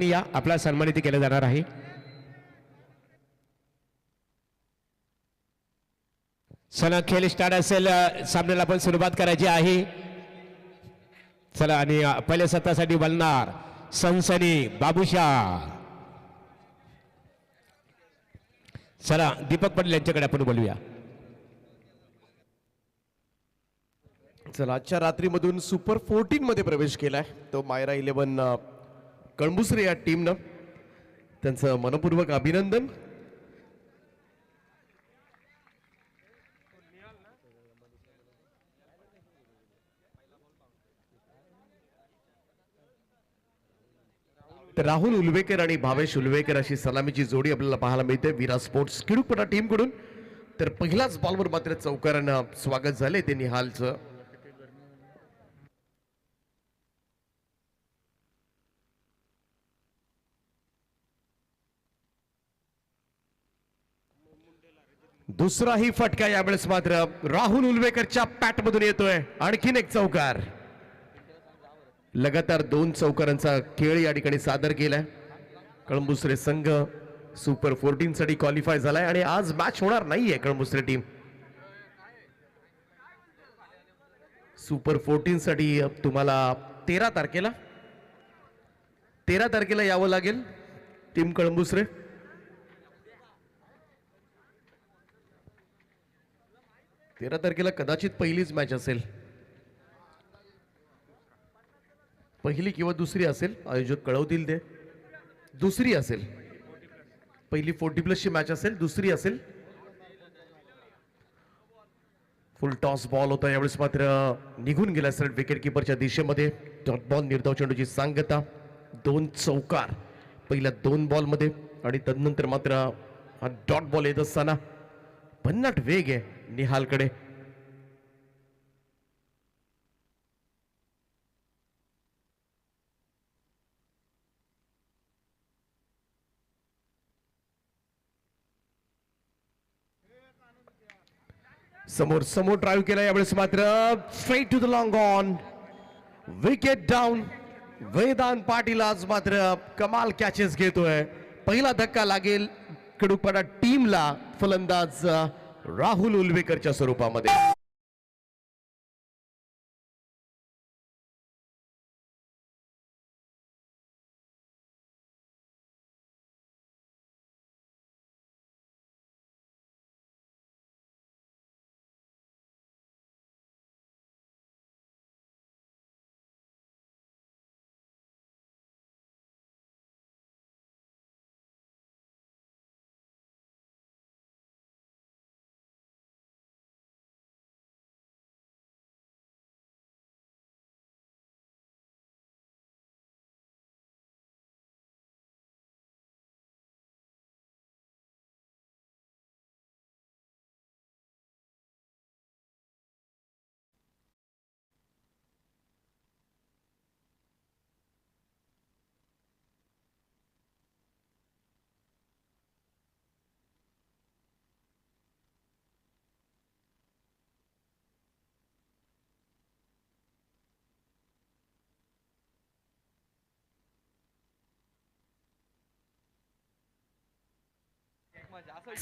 या आपला सन्मानित केलं जाणार आहे. चला खेळ स्टार्ट असेल, सामन्याला आपण सुरुवात करायची आहे. चला आणि पहिल्या सत्रासाठी बोलणार सनसनी बाबूशा. चला दीपक पाटील यांच्याकडे आपण बोलूया. चला आजच्या रात्रीमधून सुपर 14 मध्ये प्रवेश केलाय तो मायरा 11 कळंबुसरे या टीमनं. त्यांचं मनपूर्वक अभिनंदन. तर राहुल उलवेकर आणि भावेश उलवेकर अशी सलामीची जोडी आपल्याला पाहायला मिळते विरा स्पोर्ट्स किडूपटा टीम कडून. तर पहिलाच बॉलवर मात्र चौकारानं स्वागत झाले ते निहालचं. दुसराही फटका यावेळेस मात्र राहुल उलवेकरच्या पॅट मधून येतोय. आणखीन एक चौकार. लगातार 2 चौकारांचा खेळ या ठिकाणी सादर केलाय. कळंबुसरे संघ सुपर 14 साठी क्वालिफाय झालाय आणि आज मॅच होणार नाहीये. कळंबुसरे टीम सुपर 14 साठी तुम्हाला 13 तारखेला यावं लागेल. टीम कळंबुसरे 13 तारखेला कदाचित पहिलीच मॅच असेल. पहिली किंवा दुसरी असेल, आयोजक कळवतील ते. दुसरी असेल. पहिली 40+ ची मॅच असेल, दुसरी असेल. फुल टॉस बॉल होता यावेळेस मात्र निघून गेला सर विकेट किपरच्या दिशेमध्ये. डॉट बॉल निर्धाव चेंडूची सांगता. 2 चौकार पहिल्या 2 बॉलमध्ये आणि तदनंतर मात्र हा डॉट बॉल येत असताना भन्नाट वेग आहे निहालकडे. समोर समोर ड्राईव्ह केला यावेळेस मात्र straight to the long on. Wicket down. Vedant Patil आज मात्र कमाल कॅचेस घेतोय. पहिला धक्का लागेल कडुपाडा टीमला फलंदाज राहुल उलवेकरच्या स्वरूपामध्ये.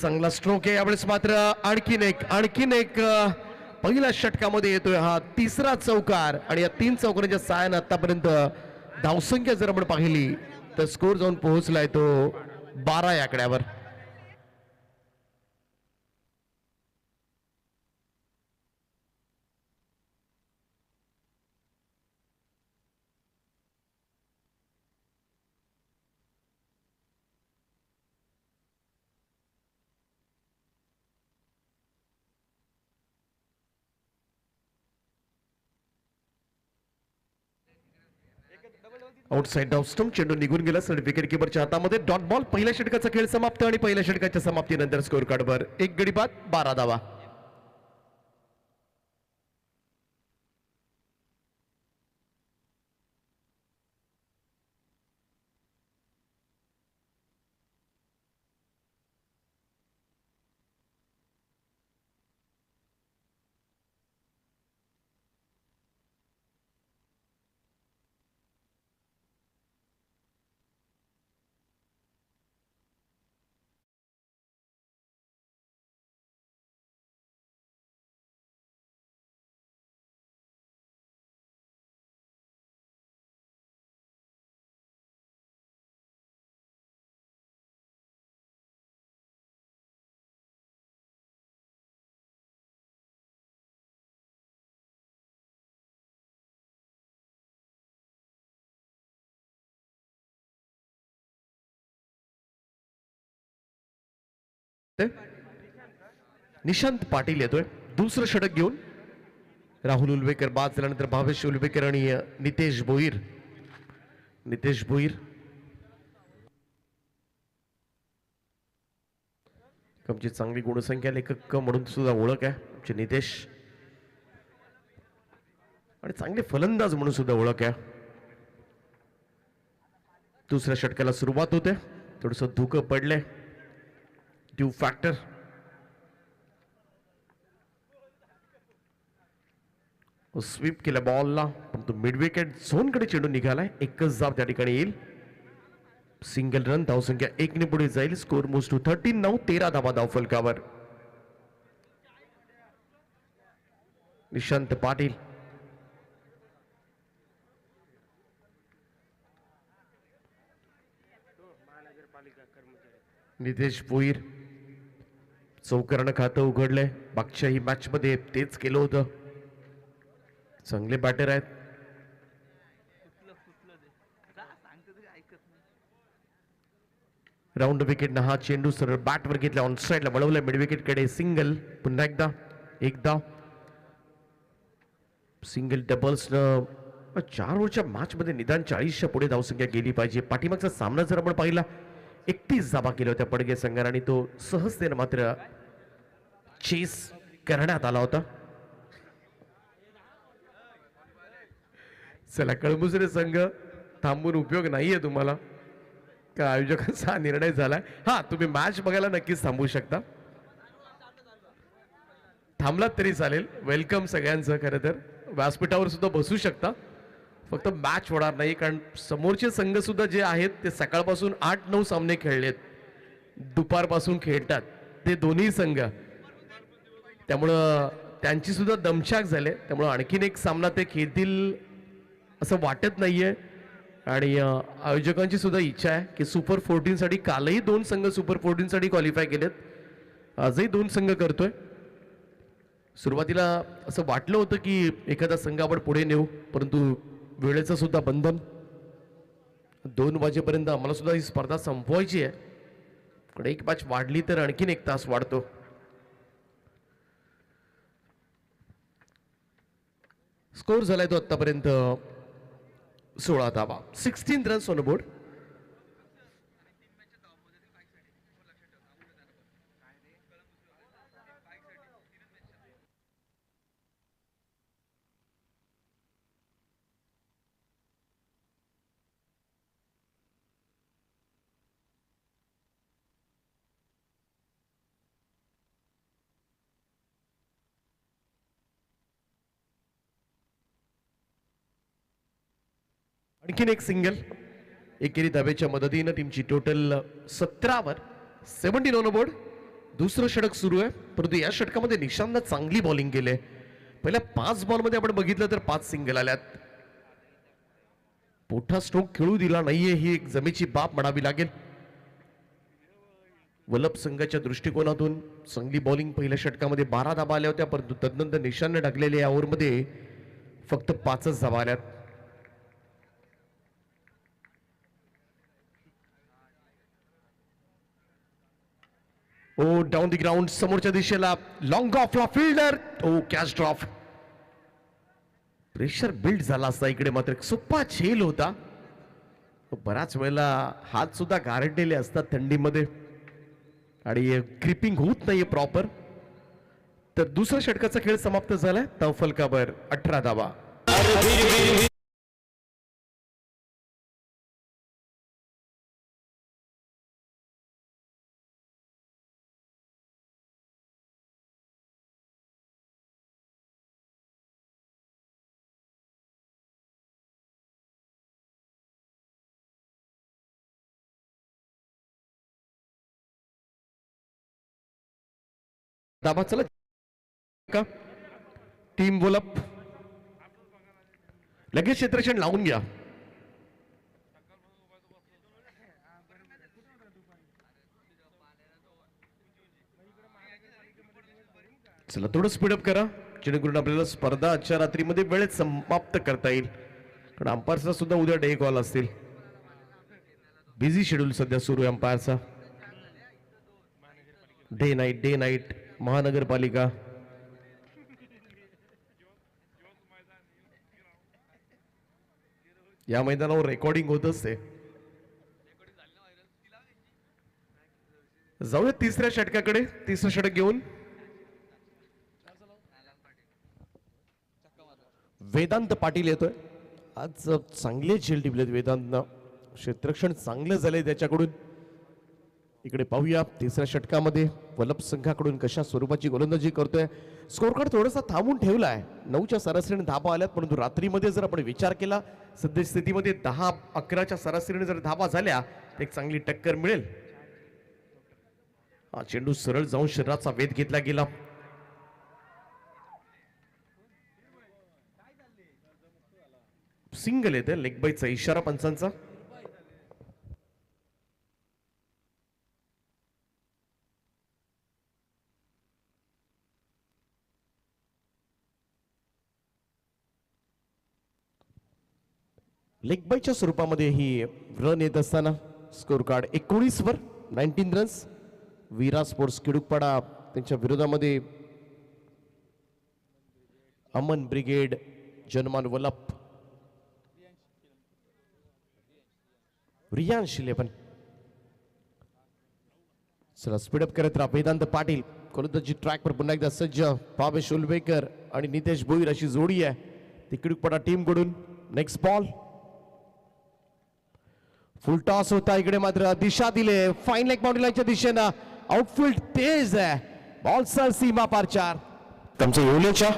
चांगला स्ट्रोक आहे यावेळेस मात्र आणखीन एक पहिल्या षटकामध्ये येतोय हा 3रा चौकार. आणि या 3 चौकारांच्या सहाय्याने आतापर्यंत धावसंख्या जर आपण पाहिली तर स्कोर जाऊन पोहोचलाय तो 12 या आकड्यावर. आउटसाइड ऑफ स्टंप चेंडू निघून गेला सर विकेट किपरच्या हातामध्ये. Dot ball. पहिल्या षटकाचा खेळ समाप्त आणि पहिल्या षटकाच्या समाप्तीनंतर स्कोर कार्डवर 1 गडी बाद 12 धावा. निशांत पाटील येतोय दुसरं षटक घेऊन. राहुल उलवेकर बाद झाल्यानंतर भावेश उलवेकर आणि नितेश भोईर. आमची चांगली गुणसंख्या लेखक म्हणून सुद्धा ओळख आहे आमचे नितेश, आणि चांगले फलंदाज म्हणून सुद्धा ओळख आहे. दुसऱ्या षटकाला सुरुवात होते. थोडस धुकं पडलंय. Due factor. स्वीप केला बॉलला, पण तो मिड विकेट झोन कडे चेंडू निघालाय. एकच धाव त्या ठिकाणी येईल. Single run. धावसंख्या 1 ने पुढे जाईल. स्कोर मोज टू 13. 13 धावा धाव फलकावर. निशांत पाटील. नितेश भोईर. चौकरण खातं उघडलंय. मागच्या ही मॅच मध्ये तेच केलं होतं. चांगले बॅटर आहेत. राऊंड विकेट हा चेंडू सरळ बॅटवर घेतला. ऑन साइडला वळवलं. मिड विकेट कडे सिंगल. पुन्हा एकदा एक धाव. सिंगल डबल्स 4 ओव्हरच्या मॅच मध्ये निदान 40च्या पुढे धावसंख्या गेली पाहिजे. पाठीमागचा सामना जर आपण पाहिला 31 धावा केल्या होत्या पडगे संघाने, आणि तो सहजतेने मात्र चेस करण्यात आला होता. चला, कळमुसरे संघ थांबून उपयोग नाहीये तुम्हाला, का आयोजकांचा हा निर्णय झालाय. हा, तुम्ही मॅच बघायला नक्कीच थांबू शकता. थांबलात तरी चालेल. वेलकम सगळ्यांचं. खरं तर व्यासपीठावर सुद्धा बसू शकता. फक्त मॅच होणार नाही, कारण समोरचे संघ सुद्धा जे आहेत ते सकाळपासून 8-9 सामने खेळलेत. दुपारपासून खेळतात ते दोन्ही संघ. त्यामुळं त्यांची सुद्धा दमछाक झाले. त्यामुळं आणखीन एक सामना ते खेळतील असं वाटत नाहीये. आणि आयोजकांची सुद्धा इच्छा आहे की सुपर 14 साठी, कालही 2 संघ सुपर 14 साठी क्वालिफाय केलेत. आजही 2 संघ करतोय. सुरुवातीला असं वाटलं होतं की एखादा संघ आपण पुढे नेऊ, परंतु वेळेचं सुद्धा बंधन. 2 वाजेपर्यंत आम्हाला सुद्धा ही स्पर्धा संपवायची आहे. पण एक मॅच वाढली तर आणखीन 1 तास वाढतो. स्कोर झालाय तो आतापर्यंत 16 धावा. 16 रन्स ऑन बोर्ड. आणखीन एक सिंगल. एकेरी धाब्याच्या मदतीनं टीमची टोटल 17 वर 17 ऑन बोर्ड. दुसरं षटक सुरू आहे, परंतु या षटकामध्ये निशांतनं चांगली बॉलिंग केली. पहिल्या 5 बॉलमध्ये आपण बघितलं तर 5 सिंगल आल्यात. मोठा स्ट्रोक खेळू दिला नाहीये, ही एक जमेची बाब म्हणावी लागेल. वल्लभ संघाच्या दृष्टिकोनातून चांगली बॉलिंग. पहिल्या षटकामध्ये 12 धाबा आल्या होत्या, परंतु तदनंतर निशांतने टाकलेल्या या ओव्हरमध्ये फक्त 5च धाबा आल्यात. ओ डाऊन द ग्राउंड. समोरच्या दिशेला लॉंग ऑफला फिल्डर. ओ कॅच ड्रॉप. प्रेशर बिल्ड झाला असता इकडे, मात्र सोपा झेल होता. बराच वेळेला हात सुद्धा गारडलेले असतात थंडीमध्ये आणि ग्रिपिंग होत नाहीये प्रॉपर. तर दुसऱ्या षटकाचा खेळ समाप्त झालाय. धाव फलकावर 18 धावा. धाबा चला का टीम बोलप. लगेच क्षेत्रक्षण लावून घ्या. चला थोडं स्पीडअप करा, जेणेकरून आपल्याला स्पर्धा आजच्या रात्रीमध्ये वेळेत समाप्त करता येईल. कारण अंपायरचा सुद्धा उद्या डे कॉल असतील. बिझी शेड्यूल सध्या सुरू आहे अंपायरचा. डे नाईट महानगरपालिका. या मैदानावर रेकॉर्डिंग होत असते. जाऊया तिसऱ्या षटकाकडे. तिसरं षटक घेऊन वेदांत पाटील येतोय. आज चांगले झेल टिपलेत वेदांतनं. क्षेत्ररक्षण चांगलं झालंय त्याच्याकडून. इकडे पाहूया तिसऱ्या षटकामध्ये वल्लभ संघाकडून कशा स्वरूपाची गोलंदाजी करतोय. स्कोर कार्ड थोडासा थांबून ठेवलाय. 9च्या सरासरीने धाबा आल्यात, परंतु रात्रीमध्ये जर आपण विचार केला सध्या स्थितीमध्ये 10-11च्या सरासरीने जर धाबा झाल्या तर एक चांगली टक्कर मिळेल. हा चेंडू सरळ जाऊन शरीराचा वेध घेतला गेला. सिंगल येते. लेग बाईचा इशारा पंचांचा. लेग बायच्या स्वरूपामध्ये ही रन येत असताना स्कोर कार्ड 19 वर 19 रन्स. वीरा स्पोर्ट्स किडुकपाडा त्यांच्या विरोधामध्ये अमन ब्रिगेड जनमान वल्लभ रियांश 11. चला स्पीडअप करत राहा. वेदांत पाटील गोलंदाजी ट्रॅकवर पुन्हा एकदा सज्ज. भावेश उलवेकर आणि नितेश भोईर अशी जोडी आहे ती किडुकपाडा टीम कडून. नेक्स्ट बॉल फुल टॉस होता. इकडे मात्र दिशा दिले फाईन लेग बाउंड्री लाईनच्या दिशेनं. आउटफील्ड तेज आहे. बॉल सर सीमा पार 4. तुमच्या येवल्याच्या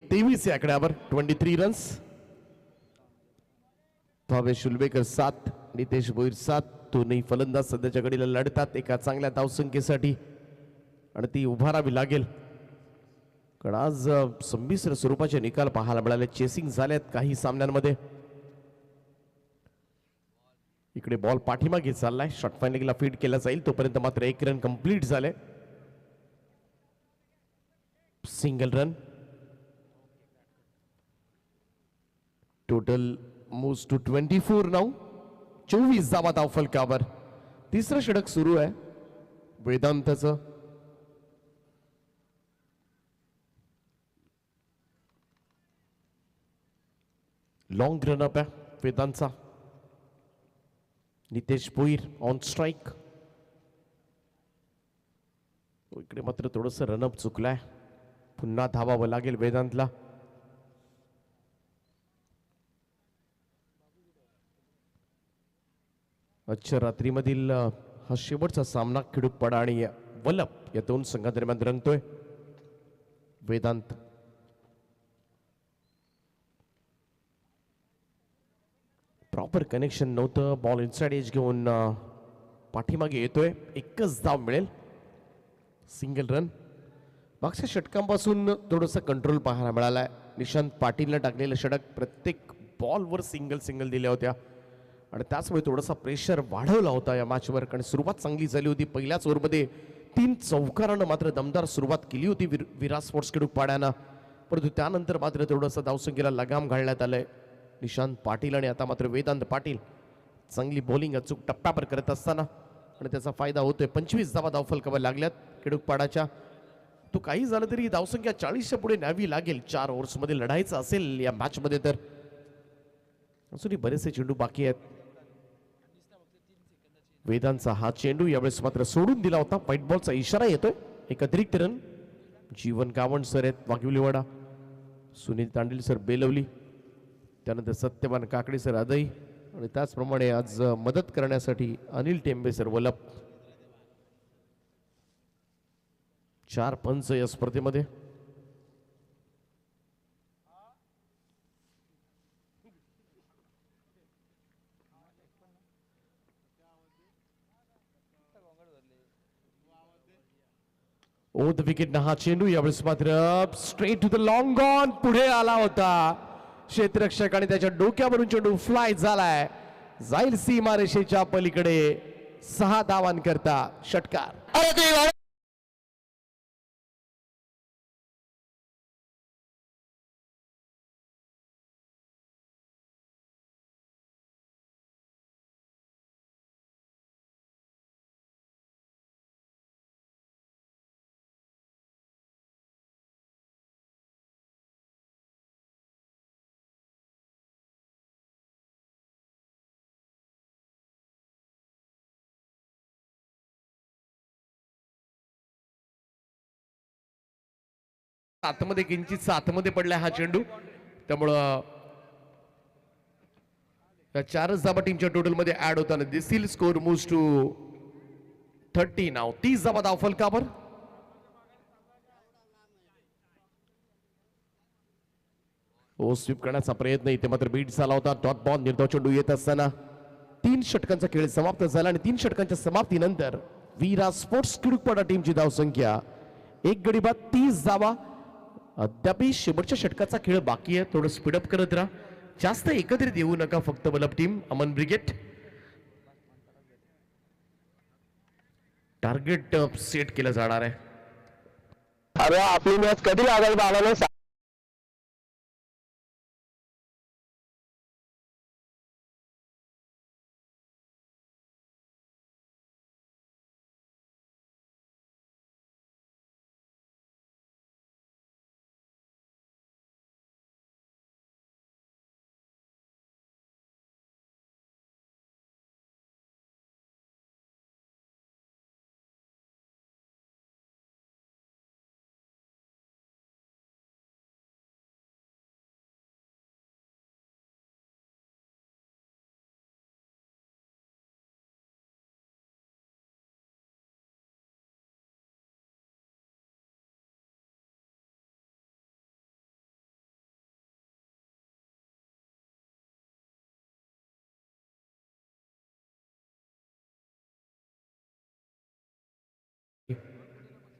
तेवीस आकड्यावर 23 रन्स. भावेश उलवेकर 7, नितेश भोईर 7. दोन्ही फलंदाज सध्याच्या घडीला लढतात एका चांगल्या धावसंख्येसाठी आणि ती उभारावी लागेल. कारण आज संमिश्र स्वरूपाचे निकाल पाहायला मिळाले. चेसिंग झाल्यात काही सामन्यांमध्ये. इकडे बॉल पाठीमागे चाललाय. शॉर्ट फायनलिंगला फीड केला जाईल तोपर्यंत मात्र 1 रन कंप्लीट झाले. Single run. Total moves to 24 now. 24 धावा धाव फलकावर. तिसरं षटक सुरू आहे वेदांतचं. लॉंग रन अप आहे वेदांतचा. Nitesh Bhoir on strike. इकडे मात्र थोडंसं रनअप चुकलाय. पुन्हा धावावं लागेल वेदांतला. आजच्या रात्रीमधील हा शेवटचा सामना किडुकपाडा आणि वल्लभ या दोन संघांदरम्यान रंगतोय. वेदांत प्रॉपर कनेक्शन नव्हतं. बॉल इनसाइड एज घेऊन पाठीमागे येतोय. एकच धाव मिळेल. Single run. मागच्या षटकांपासून थोडंसं कंट्रोल पाहायला मिळालाय. निशांत पाटीलने टाकलेलं षटक प्रत्येक बॉलवर सिंगल दिल्या होत्या आणि त्याचमुळे थोडासा प्रेशर वाढवला होता या मॅचवर. कारण सुरुवात चांगली झाली होती. पहिल्याच ओव्हरमध्ये 3 चौकारानं मात्र दमदार सुरुवात केली होती विरा स्पोर्ट्स किडुकपाड्यानं. परंतु त्यानंतर मात्र थोडंसं धावसंख्येला लगाम घालण्यात आलंय निशांत पाटील आणि आता मात्र वेदांत पाटील चांगली बॉलिंग अचूक टप्प्यावर करत असताना आणि त्याचा फायदा होतोय. 25 धावा धावफलकावर लागल्यात किडुकपाडाच्या. तो काही झालं तरी धावसंख्या 40च्या पुढे न्यावी लागेल 4 ओव्हर्समध्ये लढायचं असेल या मॅचमध्ये. तर अजूनही बरेचसे चेंडू बाकी आहेत. वेदांचा हा चेंडू यावेळेस मात्र सोडून दिला होता. व्हाईट बॉलचा इशारा येतोय. एक अतिरिक्त रन. जीवन गावण सर आहेत वाघिवलीवाडा. सुनील तांडील सर बेलवली. त्यानंतर सत्यवान काकडे सर अदई आणि त्याचप्रमाणे आज मदत करण्यासाठी अनिल टेंबे सर वल्लभ. 4 पंच या स्पर्धेमध्ये. ओ द विकेट हा चेंडू यावेळेस मात्र straight to the long on पुढे आला होता. क्षेत्ररक्षक आणि त्याच्या डोक्यावरून चेंडू फ्लाय झालाय. जाईल सीमारेषेच्या पलीकडे 6 धावांकरता षटकार. आतमध्ये किंचित आतमध्ये पडलाय हा चेंडू, त्यामुळं या 4च धाबा टीमच्या टोटल मध्ये ऍड होताना दिसतील. स्कोर मूव्स टू 30 नाव. 30 धाबा धाव फलकावर. ओ स्वीप करण्याचा प्रयत्न इथे मात्र बीट झाला होता. डॉट बॉल निर्धाव चेंडू येत असताना 3 षटकांचा खेळ समाप्त झाला आणि 3 षटकांच्या समाप्तीनंतर वीरा स्पोर्ट्स किडुकपाडा टीमची धावसंख्या 1 गडी बाद 30 धावा. अद्यापही शेवटच्या षटकाचा खेळ बाकी आहे. थोडं स्पीडअप करत राहा, जास्त एकत्रित येऊ नका. फक्त bulb team Aman brigade target set केलं जाणार आहे. अरे आपली मॅच कधी लागेल बाळा नाही.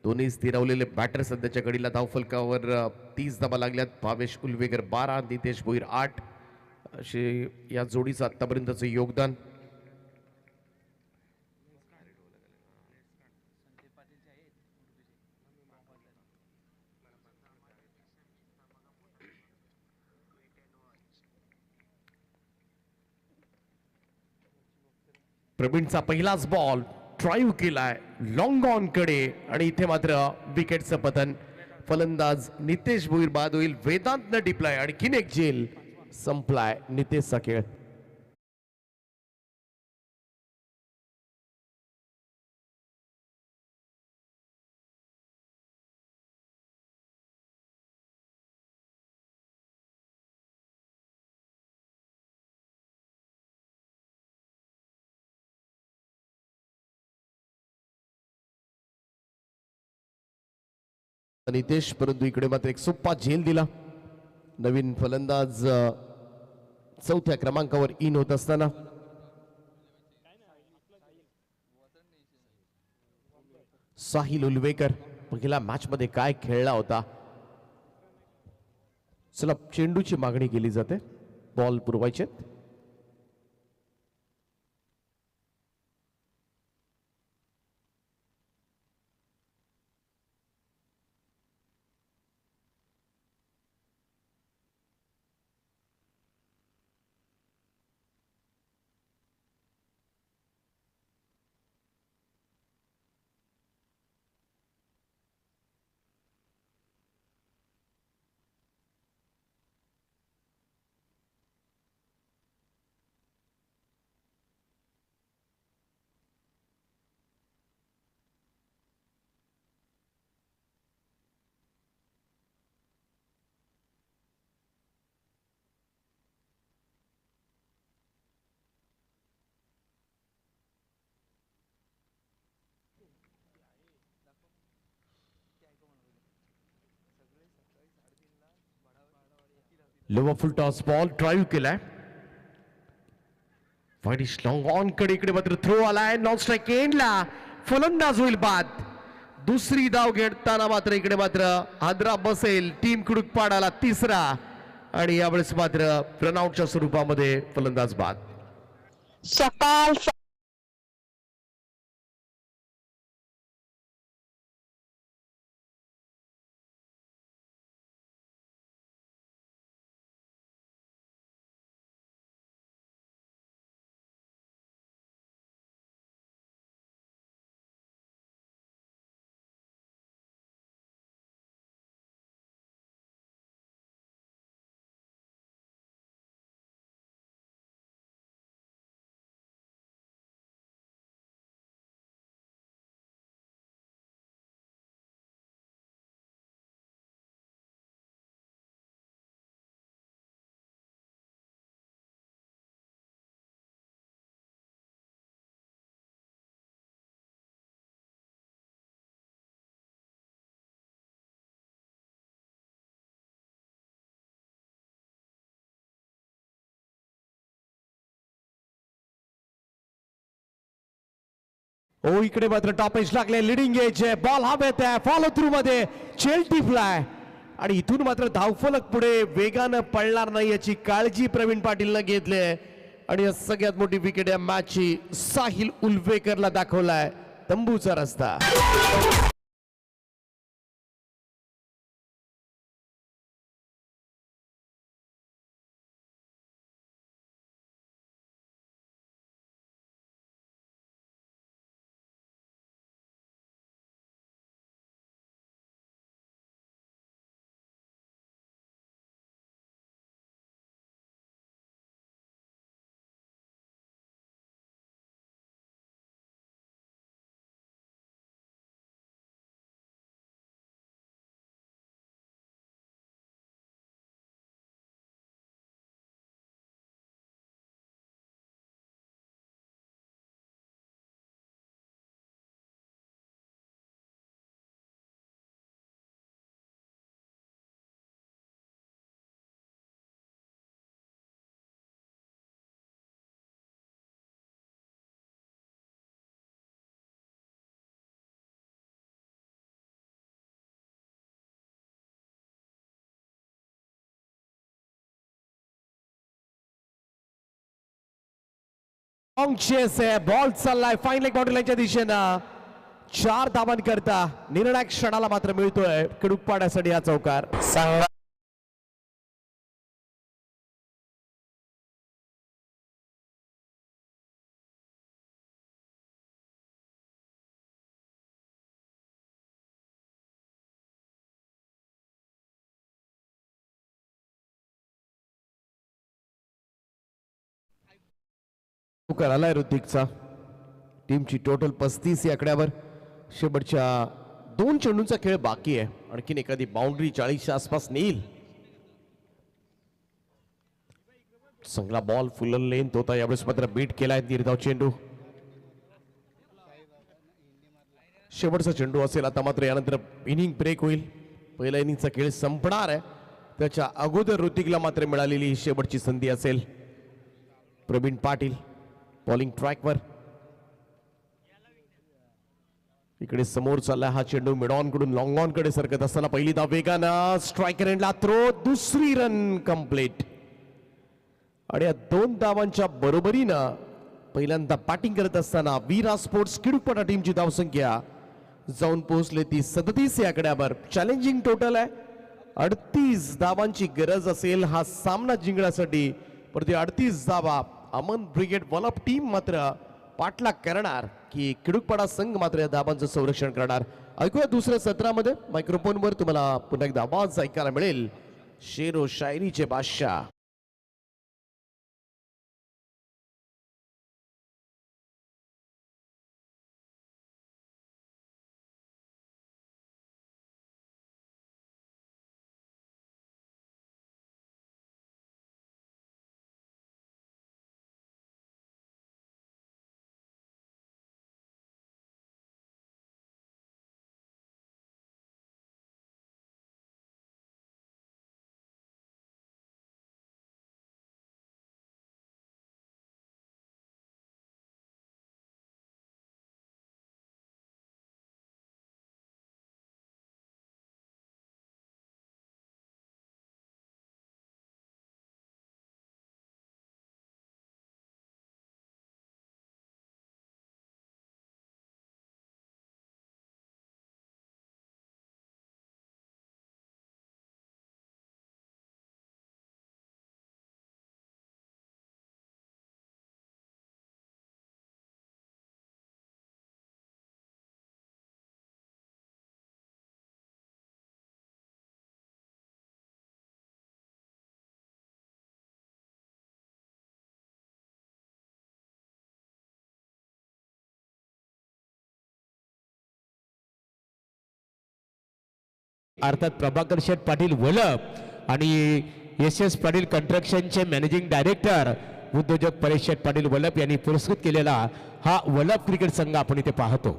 दोन्ही स्थिरावलेले बॅटर सध्याच्या कडीला धावफलकावर 30 धाबा लागल्यात. भावेश उलवेकर 12, नितेश भोईर 8 असे या जोडीचं आतापर्यंतचं योगदान. प्रवीणचा पहिलाच बॉल ड्राईव्ह केलाय लॉंग ऑन कडे आणि इथे मात्र विकेटचं पतन. फलंदाज नितेश भोईर बाद होईल. वेदांतनं टिपलाय आणि किनेक झेल संपलाय नितेशचा खेळ. नितेश, परंतु इकडे मात्र एक सोप्पा झेल दिला. नवीन फलंदाज 4थ्या क्रमांकावर इन होत असताना साहिल उलवेकर पहिल्या मॅच मध्ये काय खेळला होता. चला चेंडूची मागणी केली जाते, बॉल पुरवायचे. लोवा फुल टॉस बॉल ड्राईव्ह केलाय. वाईडिश लॉंग ऑन कडे इकडे मात्र थ्रो आलाय. नॉन स्ट्राईक एंडला फलंदाज होईल बाद. दुसरी धाव घेताना मात्र इकडे मात्र हादरा बसेल टीम कुडुकपाडाला तिसरा आणि यावेळेस मात्र रनआउटच्या स्वरूपामध्ये फलंदाज बाद. सकाळ ओ इकडे मात्र टॉप एज लागले, लिडिंग एज आहे, बॉल हवेत आहे, फॉलो थ्रू मध्ये चेल्टी फ्लाय आणि इथून मात्र धावफलक पुढे वेगानं पडणार नाही याची काळजी प्रवीण पाटीलनं घेतली आहे आणि या सगळ्यात मोठी विकेट या मॅचची साहिल उल्वेकरला दाखवलाय तंबूचा रस्ता. लॉंग चेस आहे, बॉल चाललाय फाईन लेग बाउंड्री लाईनच्या दिशेनं. 4 धावांकरता निर्णायक क्षणाला मात्र मिळतोय कडूक पाड्यासाठी हा चौकार. संघ चौकार आलाय ऋतिकचा. टीमची टोटल 35 या आकड्यावर. शेवटच्या 2 चेंडूंचा खेळ बाकी आहे. आणखीन एखादी बाउंड्री 40च्या आसपास नेईल. चांगला बॉल फुल लेंथ होता, यावेळेस मात्र बीट केलाय निर्धाव चेंडू. शेवटचा चेंडू असेल आता मात्र, यानंतर इनिंग ब्रेक होईल. पहिल्या इनिंगचा खेळ संपणार आहे, त्याच्या अगोदर ऋतिकला मात्र मिळालेली ही शेवटची संधी असेल. प्रवीण पाटील बॉलिंग ट्रॅकवर. इकडे समोर चालला हा चेंडू मिड ऑन कडून लॉंग ऑन कडे सरकत असताना पहिली धाव वेगानं स्ट्रायकर एंडला थ्रो, दुसरी रन कंप्लीट. आणि या 2 धावांच्या बरोबरीनं पहिल्यांदा बॅटिंग करत असताना वीरा स्पोर्ट्स किडूकपाडा टीमची धावसंख्या जाऊन पोहोचले ती 37 या आकड्यावर. चॅलेंजिंग टोटल आहे, 38 धावांची गरज असेल हा सामना जिंकण्यासाठी. पण 38 धावा अमन ब्रिगेड वॉलअप टीम मात्र पाठलाग करणार की किडूकपाडा संघ मात्र या धावांचं संरक्षण करणार. ऐकूया दुसऱ्या सत्रामध्ये मायक्रोफोनवर तुम्हाला पुन्हा एकदा आवाज ऐकायला मिळेल शेरो शायरीचे बादशाह. अर्थात प्रभाकर शेठ पाटील वलप आणि एस एस पाटील कंस्ट्रक्शनचे मॅनेजिंग डायरेक्टर उद्योजक परेश शेठ पाटील वलप यांनी पुरस्कृत केलेला हा वलप क्रिकेट संघ आपण इथे पाहतो.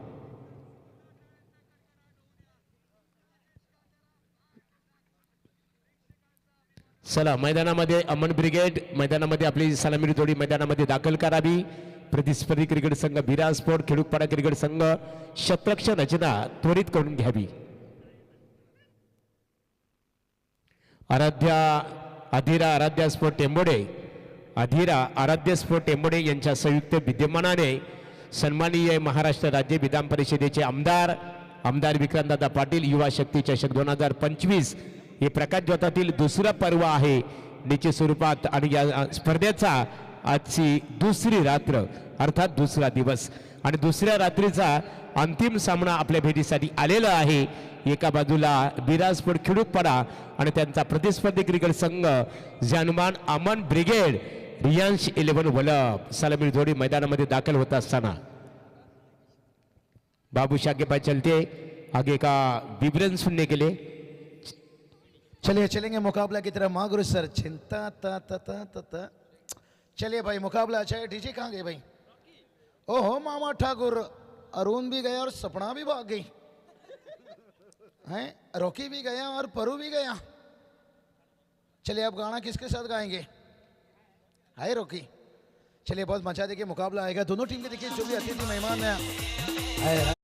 चला मैदानामध्ये अमन ब्रिगेड मैदानामध्ये आपली सलामी जोडी मैदानामध्ये दाखल करावी. प्रतिस्पर्धी क्रिकेट संघ बिरा स्पोर्ट खेडूपाडा क्रिकेट संघ शतरक्ष रचना त्वरित करून घ्यावी. अधीरा आराध्या स्पोर्ट टेंबोडे अधीरा आराध्य स्पोर्ट टेंबोडे यांच्या संयुक्त विद्यमानाने सन्माननीय महाराष्ट्र राज्य विधान परिषदेचे आमदार विक्रांतदादा पाटील युवा शक्ती चषक 2025 हे प्रकाश ज्योतातील दुसरा पर्व आहे निश्चित स्वरूपात आणि या स्पर्धेचा आजची दुसरी रात्र अर्थात दुसरा दिवस आणि दुसऱ्या रात्रीचा अंतिम सामना आपल्या भेटीसाठी आलेला आहे. एका बाजूला बिराजपूर खिडूकपाडा आणि त्यांचा प्रतिस्पर्धी क्रिकेट संघ जानमान अमन ब्रिगेड रियांश 11 वलप सलामी जोडी मैदानामध्ये दाखल होत असताना बाबू शाके पास चलते आगे का विवरण सुनने के लिए चलिए चलेंगे मुकाबला की तरफ मागुरु सर चिंता ता ता ता ता ता चलिए भाई मुकाबला अच्छा है. डीजे कहाँ गए भाई? ओहो मामा ठाकुर अरुण भी गया और सपना भी भाग गई हैं. रॉकी भी गया और परू भी गया. चलिए अब गाना किसके साथ गाएंगे? हाय रॉकी. चलिए बहुत मचा देखिए मुकाबला आएगा. दोनों टीम के देखिए जो भी अतिथि मेहमान है.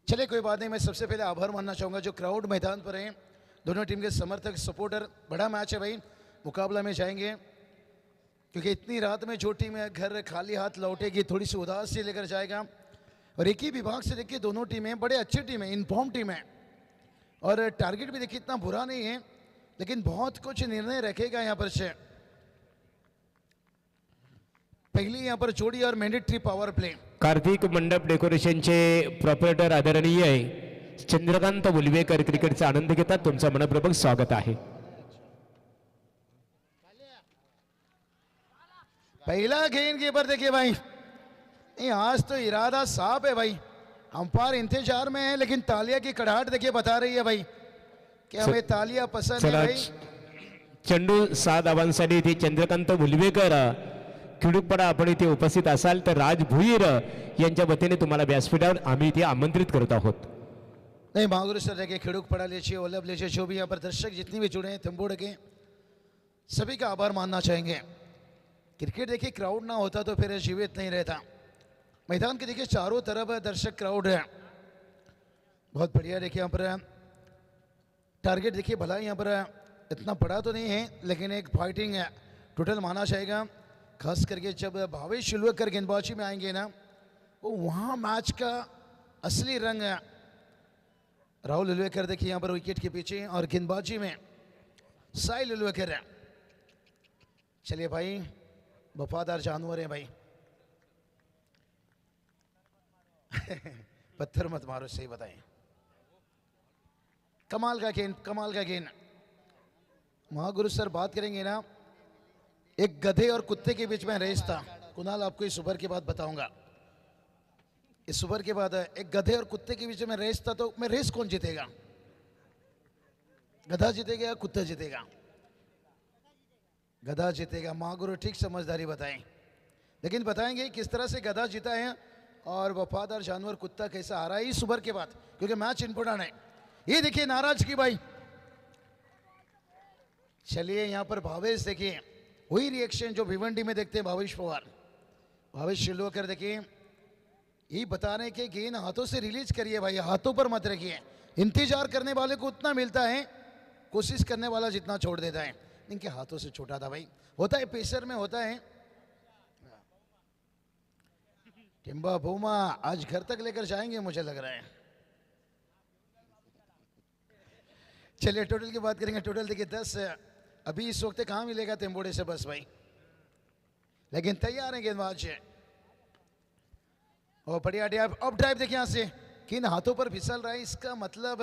चलिए कोई बात नहीं. मैं सबसे पहले आभार मानना चाहूँगा जो क्राउड मैदान पर हैं. दोनों टीम के समर्थक सपोर्टर. बड़ा मैच है भाई. मुकाबला में जाएंगे क्योंकि इतनी रात में जो टीम है घर खाली हाथ लौटेगी थोड़ी सी उदास से लेकर जाएगा. और एक ही विभाग से देखिए दोनों टीमें बड़े अच्छी टीम है इन्फॉर्म टीम है और टारगेट भी देखिए इतना बुरा नहीं है लेकिन बहुत कुछ निर्णय रखेगा यहाँ पर से. पहली यहाँ पर जोड़ी और मैंडेटरी पावर प्ले. कार्तिक मंडप डेकोरेशनचे प्रॉपरेटर आदरणीय चंद्रकांत उलवेकर क्रिकेटचा आनंद घेतात. तुमचं मनपूर्वक स्वागत आहे. पहला गेंद कीपर देखिए भाई. नहीं आज तो इरादा साफ है भाई. अंपायर इंतजार में है लेकिन तालिया की कड़ाहट देखिए बता रही है भाई कि हमें तालियां पसंद है चला भाई. चेंडू 6 धावांसाठी इथे चंद्रकांत उलवेकर खिडूकपाडा आपण इथे उपस्थित असाल तर राज भुईर यांच्या वतीने तुम्हाला व्यासपीठावर आम्ही इथे आमंत्रित करत आहोत. नहीं मागुरु सर देखिए खिड़ूकपाड़ा लीजिए वल्लभ लीजिए जो भी यहाँ पर दर्शक जितने भी जुड़े हैं तंबोड़ के सभी का आभार मानना चाहेंगे. क्रिकेट देखिए क्राउड ना होता तो फिर जीवित नहीं रहता. मैदान के देखिए चारों तरफ दर्शक क्राउड है. बहुत बढ़िया. देखिए यहाँ पर टारगेट देखिए भला यहाँ पर इतना बड़ा तो नहीं है लेकिन एक फाइटिंग है टोटल माना जाएगा. खास करके जब भावेश उलवेकर गेंदबाजी में आएंगे ना वो वहाँ मैच का असली रंग है. राहुल उलवेकर देखिए यहाँ पर विकेट के पीछे और गेंदबाजी में साहिल उलवेकर है. चलिए भाई वफादार जानवर है भाई. पत्थर मत मारो सही बताएं. कमाल का गेंद. महागुरु सर बात करेंगे ना एक गधे और कुत्ते के बीच में रेस था. कुणाल आपको इस ओवर के बाद बताऊंगा. इस ओवर के बाद एक गधे और कुत्ते के बीच में रेस था तो मैं रेस कौन जीतेगा? गधा जीतेगा या कुत्ता जीतेगा? गधा जीतेगा. महागुरु ठीक समझदारी बताएं लेकिन बताएंगे किस तरह से गधा जीता है और वफादार जानवर कुत्ता कैसा आ रहा है इस ओवर के बाद क्योंकि मैच इंपोर्टेंट है. ये देखिए नाराज की भाई. चलिए यहाँ पर भावेश देखिए वही रिएक्शन जो भिवंडी में देखते हैं भावेश पवार। भावेश शिलवाकर देखिए यही बता रहे हैं कि गेंद हाथों से रिलीज करिए भाई, हाथों पर मत रखिए। इंतजार करने वाले को उतना मिलता है, कोशिश करने वाला जितना छोड़ देता है। इनके हाथों से छोटा था भाई, होता है पेसर में होता है। टिम्बा भूमा आज घर तक लेकर जाएंगे मुझे लग रहा है। चलिए टोटल की बात करेंगे। टोटल देखिए 10 अभी इस वक्त कहाँ मिलेगा तेंबोड़े से बस भाई, लेकिन तैयार है गेंदबाज। और बढ़िया ड्राइव, अब ड्राइव देखिए यहाँ से किन हाथों पर फिसल रहा है। इसका मतलब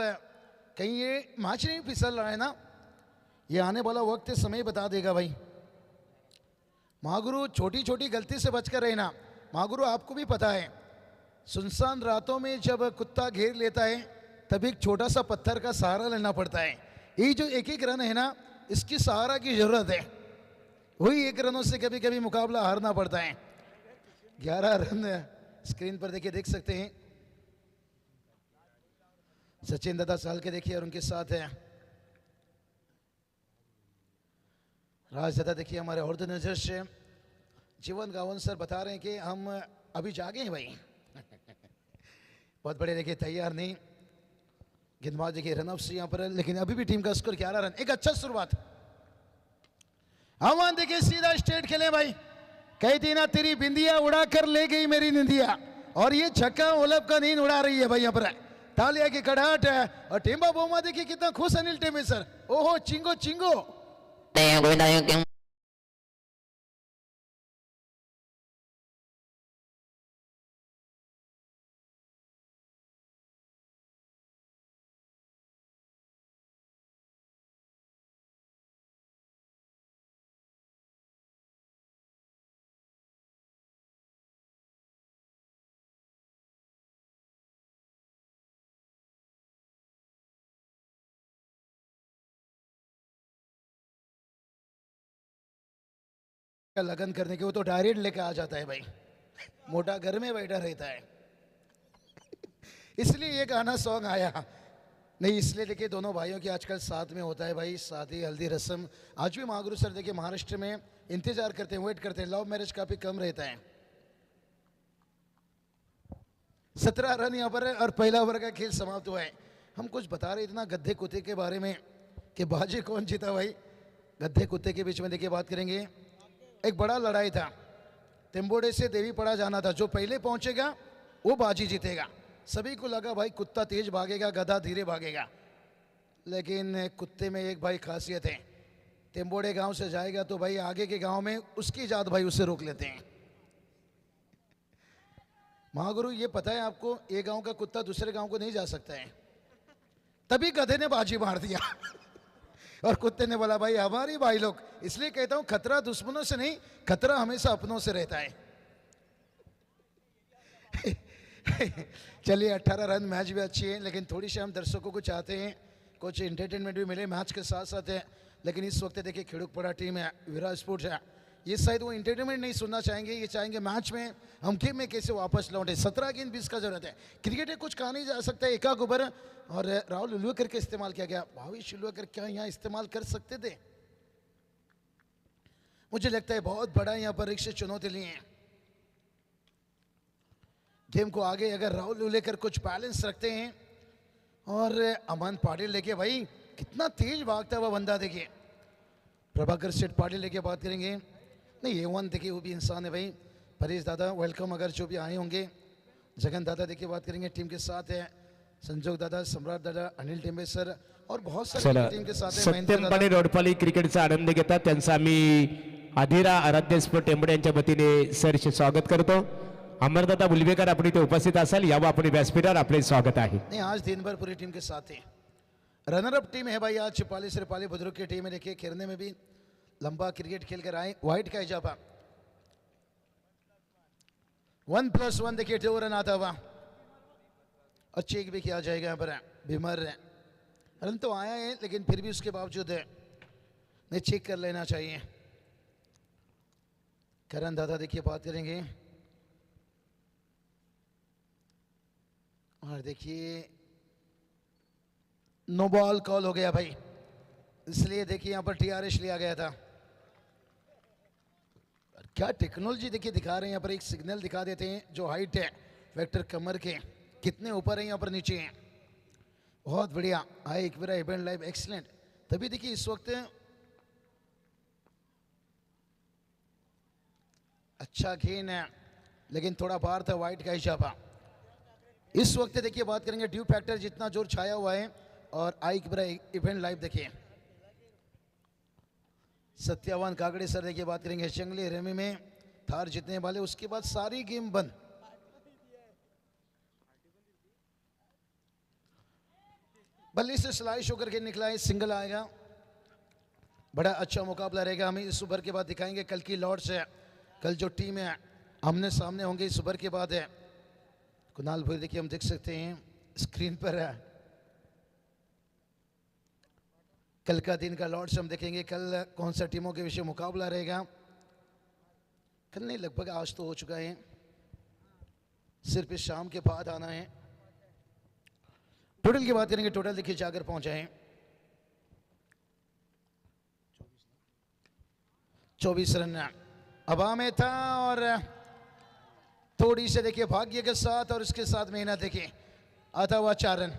कहीं ये मैच नहीं फिसल रहा है ना, ये आने वाला वक्त समय बता देगा भाई। महागुरु छोटी छोटी गलती से बचकर रहना। महागुरु आपको भी पता है सुनसान रातों में जब कुत्ता घेर लेता है तभी एक छोटा सा पत्थर का सहारा लेना पड़ता है। ये जो एक एक रन है ना, इसकी सहारा की जरूरत है। वही एक रनों से कभी कभी मुकाबला हारना पड़ता है। 11 रन स्क्रीन पर देखिए, देख सकते हैं सचिन दादा साल के देखिए, और उनके साथ है राज दादा देखिए, हमारे और नजर से जीवन गावन सर बता रहे हैं कि हम अभी जागे हैं भाई। बहुत बड़े देखिए तैयार नहीं गेंदबाज देखिए, रनअप से यहाँ पर, लेकिन अभी भी टीम का स्कोर 11 रन। एक अच्छा शुरुआत। आह्वान देखिए सीधा स्ट्रेट खेले भाई। कही थी ना तेरी बिंदिया उड़ा कर ले गई मेरी निंदिया, और ये छक्का ओलब का नींद उड़ा रही है भाई। यहाँ पर तालिया की कड़ाहट है, और टिम्बा बोमा देखिए कितना खुश अनिल टेमे सर। ओहो चिंगो चिंगो। लगन करने के वो तो डायरेक्ट लेके आ जाता है भाई, मोटा घर में बैठा रहता है। इसलिए ये गाना सॉन्ग आया नहीं, इसलिए देखिए दोनों भाइयों की आजकल साथ में होता है भाई, शादी हल्दी रस्म। आज भी महागुरु सर देखिए महाराष्ट्र में इंतजार करते हैं, वेट करते हैं। लव मैरिज काफी कम रहता है। 17 रन यहाँ पर है और पहला ओवर का खेल समाप्त हुआ है। हम कुछ बता रहे इतना गद्दे कुत्ते के बारे में कि बाजी कौन जीता भाई। गद्दे कुत्ते के बीच में देखिए बात करेंगे। एक बड़ा लड़ाई था, तेंबोड़े से देवीपड़ा जाना था। जो पहले पहुंचेगा वो बाजी जीतेगा। सभी को लगा भाई कुत्ता तेज भागेगा, गधा धीरे भागेगा, लेकिन कुत्ते में एक भाई खासियत है, तेंबोड़े गांव से जाएगा तो भाई आगे के गांव में उसकी जात भाई उसे रोक लेते हैं। महागुरु ये पता है आपको, ये गांव का कुत्ता दूसरे गांव को नहीं जा सकता है। तभी गधे ने बाजी मार दिया और कुत्ते ने बोला भाई हमारी भाई लोग। इसलिए कहता हूं खतरा दुश्मनों से नहीं, खतरा हमेशा अपनों से रहता है। चलिए 18 रन, मैच भी अच्छी है, लेकिन थोड़ी सी हम दर्शकों को चाहते हैं कुछ एंटरटेनमेंट भी मिले मैच के साथ साथ है। लेकिन इस वक्त देखिए खिड़ुकपड़ा टीम है, विराट स्पोर्ट्स है, ये शायद वो एंटरटेनमेंट नहीं सुनना चाहेंगे, ये चाहेंगे मैच में हम गेम में कैसे वापस लौटे। 17 गेंद 20 का जरूरत है। क्रिकेट है कुछ कहा नहीं जा सकता। एकाक ओवर और राहुल उल्वेकर के इस्तेमाल किया गया। भावेश उल्वेकर क्या यहाँ इस्तेमाल कर सकते थे? मुझे लगता है बहुत बड़ा यहाँ पर रिक्शे चुनौती लिए हैं गेम को आगे। अगर राहुल उल्वेकर कुछ बैलेंस रखते हैं और अमन पाटिल लेके, भाई कितना तेज भागता हुआ बंदा देखिए। प्रभाकर सेठ पाटिल लेके बात करेंगे। नहीं ये वन देखिए वो भी इंसान है भाई। परेश दादा वेलकम, अगर जो भी आए होंगे। जगन दादा देखिए बात करेंगे, टीम के साथ है संजोग दादा, सम्राट दादा, अनिल टेंबे सर और बहुत सारे टीम के साथ है। सत्यमपणे रोडपाली क्रिकेटचा आनंद घेतात त्यांचा आम्ही आधिरा आराध्य स्पोर्ट टेंबडे यांच्या वतीने सरचे स्वागत करतो। अमरदादा उल्वेकर आपण इथे उपस्थित असाल यावं आपण व्यासपीठावर आपले स्वागत आहे। नहीं आज दिन भर पूरी टीम के साथ है। रनर अप टीम है भाई आज छिपाली सिरपाली बुजुर्ग की टीम है। देखिए खेलने में भी लंबा क्रिकेट खेल कर आए। वाइट का इजाफा 1+1 देखिए 2 रन आता हुआ और चेक भी किया जाएगा यहाँ पर। बीमार रन तो आया है लेकिन फिर भी उसके बावजूद नहीं चेक कर लेना चाहिए। करण दादा देखिए बात करेंगे और देखिए नो बॉल कॉल हो गया भाई, इसलिए देखिए यहाँ पर टीआरएस लिया गया था। क्या टेक्नोलॉजी देखिए दिखा रहे हैं यहाँ पर, एक सिग्नल दिखा देते हैं जो हाइट है वेक्टर कमर के कितने ऊपर है यहाँ पर नीचे है। बहुत बढ़िया आए एक बार इवेंट लाइव एक्सीलेंट। तभी देखिए इस वक्त अच्छा गेन है लेकिन थोड़ा बाहर था वाइट का इशारा। इस वक्त देखिए बात करेंगे ड्यू फैक्टर जितना जोर छाया हुआ है। और आई एक बार इवेंट लाइव देखिए सत्यावान कागड़े सर देखिए बात करेंगे जंगली रेमी में थार जीतने वाले, उसके बाद सारी गेम बंद। बल्ली से स्लाइस होकर के निकला है, सिंगल आएगा। बड़ा अच्छा मुकाबला रहेगा, हमें इस ओवर के बाद दिखाएंगे कल की लॉर्ड्स है। कल जो टीम है आमने सामने होंगे इस ओवर के बाद है। कुणाल भाई देखिए हम देख सकते हैं स्क्रीन पर है कल का दिन का लॉर्ड्स हम देखेंगे कल कौन सा टीमों के विषय मुकाबला रहेगा। कल नहीं लगभग आज तो हो चुका है, सिर्फ इस शाम के बाद आना है। टोटल की बात करेंगे, टोटल देखिए जाकर पहुंचा है 24 रन हवा में था और थोड़ी से देखिए भाग्य के साथ और इसके साथ मेहनत देखिए आता हुआ 4 रन।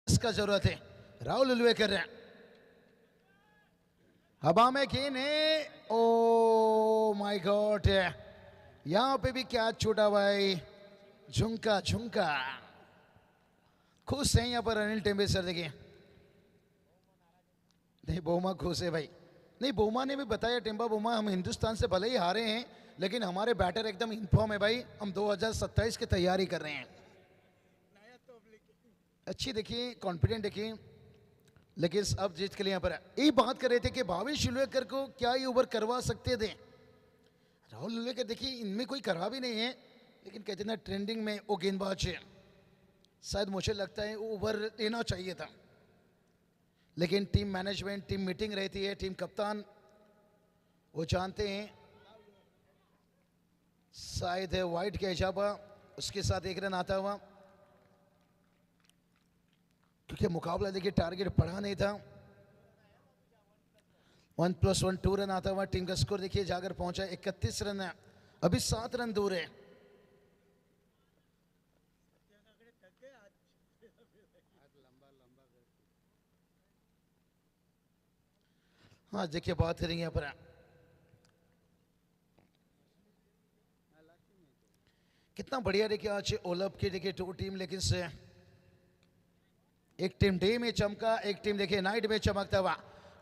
इसका जरूरत है, राहुल उल्वे कर रहे हैं। हवा में गेंद है, ओ माय गॉड, यहां पे भी क्या छूटा भाई, झुमका झुमका। खुश है यहां पर अनिल टेम्बे सर देखिए। नहीं बोमा खुश है भाई, नहीं बोमा ने भी बताया टेम्बा बोमा हम हिंदुस्तान से भले ही हारे हैं लेकिन हमारे बैटर एकदम इन्फॉर्म है भाई, हम 2027 की तैयारी कर रहे हैं। अच्छी देखिए कॉन्फिडेंट देखिए, लेकिन अब जीत के लिए यहाँ पर यही बात कर रहे थे कि भावेश उल्वेकर को क्या ये ओवर करवा सकते थे। राहुल उल्वेकर देखिए इनमें कोई करवा भी नहीं है लेकिन कहते ना ट्रेंडिंग में वो गेंदबाज है, शायद मुझे लगता है ओवर लेना चाहिए था। लेकिन टीम मैनेजमेंट टीम मीटिंग रहती है, टीम कप्तान वो जानते हैं शायद है वाइट का इजाफा उसके साथ 1 रन आता हुआ, क्योंकि मुकाबला देखिए टारगेट पड़ा नहीं था। 1+1 2 रन आता हुआ टीम का स्कोर देखिए जाकर पहुंचा 31 रन है, अभी 7 रन दूर है। हाँ देखिए बात करेंगे यहाँ पर कितना बढ़िया देखिए आज ओलंप की देखिए 2 टीम, लेकिन से एक टीम डे में चमका, एक टीम देखिए नाइट में चमकता हुआ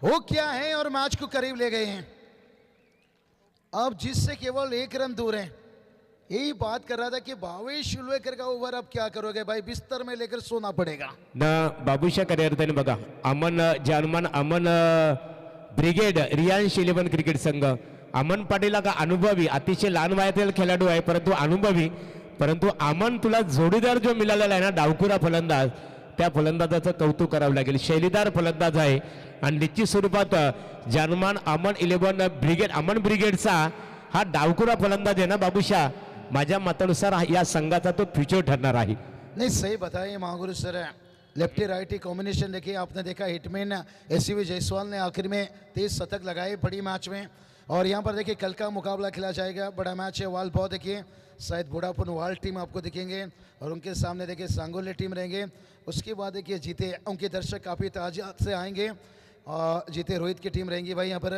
हो क्या है और मैच को करीब ले गए हैं। अब जिससे केवल 1 रन दूर है, यही बात कर रहा था कि भावेश उल्वेकर का ओवर अब क्या करोगे भाई, बिस्तर में लेकर सोना पड़ेगा ना। बाबूशा करिअर्ताने बघा अमन जानमान अमन ब्रिगेड रियांश 11 क्रिकेट संघ, अमन पाटील का अनुभवी अतिशय लहान वयातील खेळाडू आहे परंतु अमन तुला जोडीदार जो मिळालेला आहे ना डावखुरा फलंदाज, त्या फलंदाजाचं कौतुक करावं लागेल। शैलीदार फलंदाज आहे आणि निश्चित स्वरूपात जानमान अमन 11 ब्रिगेड अमन ब्रिगेडचा हा डावखुरा फलंदाज आहे ना बाबूशा, माझ्या मतानुसार या संघाचा तो फ्युचर ठरणार आहे। नहीं सही बताइए Mahaguru sir, lefty righty combination देखिए आपने देखा, हिटमैन एससीवी जायसवाल ने आखिर में 23 शतक लगाए बड़ी मैच में। और यहाँ पर देखिए कल का मुकाबला खेला जाएगा, बड़ा मैच है। वाल बहुत देखिए शायद वोडाफोन वाल टीम आपको दिखेंगे और उनके सामने देखिए सांगोले टीम रहेंगे। उसके बाद देखिए जीते उनके दर्शक काफ़ी ताजा से आएंगे और जीते रोहित की टीम रहेंगी भाई यहाँ पर,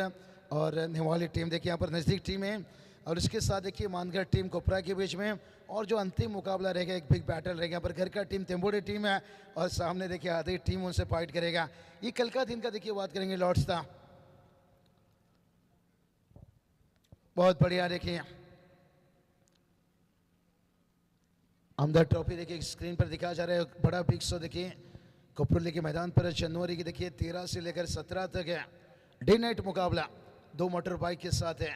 और नेवाली टीम देखिए यहाँ पर नज़दीक टीम है। और इसके साथ देखिए मानगढ़ टीम कोपरा के बीच में, और जो अंतिम मुकाबला रहेगा एक बिग बैटल रहेगा, पर घर का टीम तेंबोड़ी टीम है और सामने देखिए आधी टीम उनसे फाइट करेगा। ये कल का दिन का देखिए बात करेंगे लॉर्ड्स था, बहुत बढ़िया देखिए आमदार ट्रॉफी देखिए स्क्रीन पर दिखाया जा रहा है, बड़ा बिग शो देखिए कोपरली के मैदान पर जनवरी की देखिए 13 से लेकर 17 तक है डे नाइट मुकाबला, 2 मोटर बाइक के साथ है।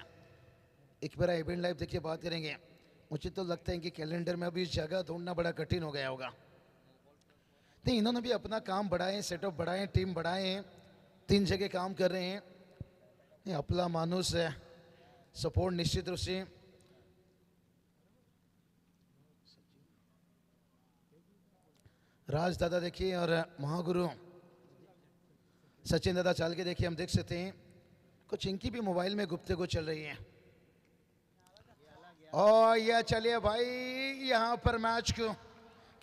एक बार इवेंट लाइव देखिए बात करेंगे मुझे तो लगता है कि कैलेंडर में अभी जगह ढूंढना बड़ा कठिन हो गया होगा। नहीं, इन्होंने भी अपना काम बढ़ाए, सेटअप बढ़ाए, टीम बढ़ाए, 3 जगह काम कर रहे हैं। नहीं, अपना मानुस है, सपोर्ट निश्चित रूप से राज दादा देखिए और महागुरु सचिन दादा चाल के देखिए, हम देख सकते हैं कुछ इनकी भी मोबाइल में गुफ्तगू चल रही है। और यह चलिए भाई, यहाँ पर मैच को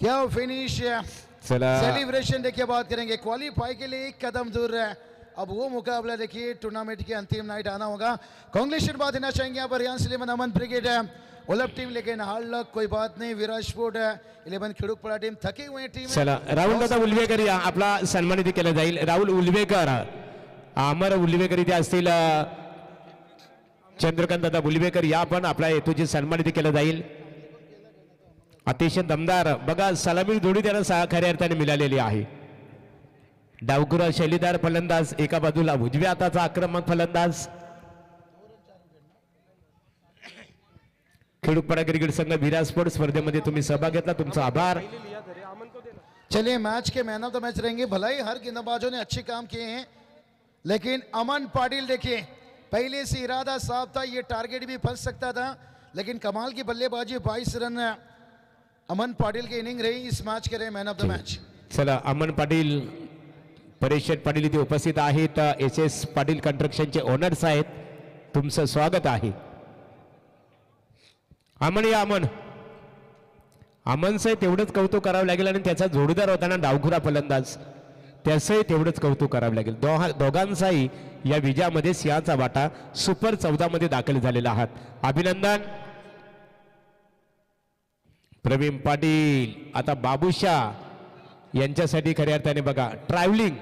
क्या फिनिश है, चला सेलिब्रेशन देखिए, बात करेंगे। क्वालिफाई के लिए 1 कदम दूर है, अब वो मुकाबला देखिए टूर्नामेंट की अंतिम नाइट आना होगा। कांग्रेचुलेशन बात देना चाहेंगे यहाँ पर रियान सलीम, अमन ब्रिगेड है, ओलप टीम, लेकिन हार्ड लक कोई बात नहीं। विराज स्पोर्ट है, 11 खिडूकपडा टीम थकी हुए टीम। चला राहुल दादा उल्वेकर या आपला सन्मानित केला जाईल। राहुल उल्वेकर, अमर उल्वेकर इथे असतील, चंद्रकांत दादा उल्वेकर या पण आपला हेतूची सन्मानित केला जाईल। अतिशय दमदार बघा, सलामी जोडी त्यांना खऱ्या अर्थाने मिळालेली आहे। डावकुरा शैलीदार फलंदाज एका बाजूला, उजव्या हाताचा आक्रमक फलंदाज खेडूकपाडा क्रिकेट संघ विराज स्पोर्ट्स स्पर्धेमध्ये तुम्ही सहभाग घेतला, तुमचा आभार। चलिए match K man of the match रहेंगे। भला ही हर गेंदबाजों ने अच्छे काम किए हैं, लेकिन अमन पाटिल देखिए, पहले से इरादा साफ था, ये टारगेट भी फंस सकता था, लेकिन कमाल की बल्लेबाजी, 22 रन अमन पाटिल की इनिंग रही, इस मैच के रहे मैन ऑफ द मैच। चला अमन पाटील, परेश पाटील इथे उपस्थित आहेत, SS पाटील कंस्ट्रक्शनचे ओनर्स आहेत, तुमचं स्वागत आहे। अमन या अमनचं तेवढंच कौतुक करावं लागेल आणि त्याचा जोडीदार होता ना डावखुरा फलंदाज, त्याचंही तेवढंच कौतुक करावं लागेल। दोघांचाही या विजयामध्ये सिंहाचा वाटा। सुपर 14 मध्ये दाखल झालेला आहात, अभिनंदन। प्रवीण पाटील आता बाबूशा यांच्यासाठी खऱ्या अर्थाने बघा ट्रॅव्हलिंग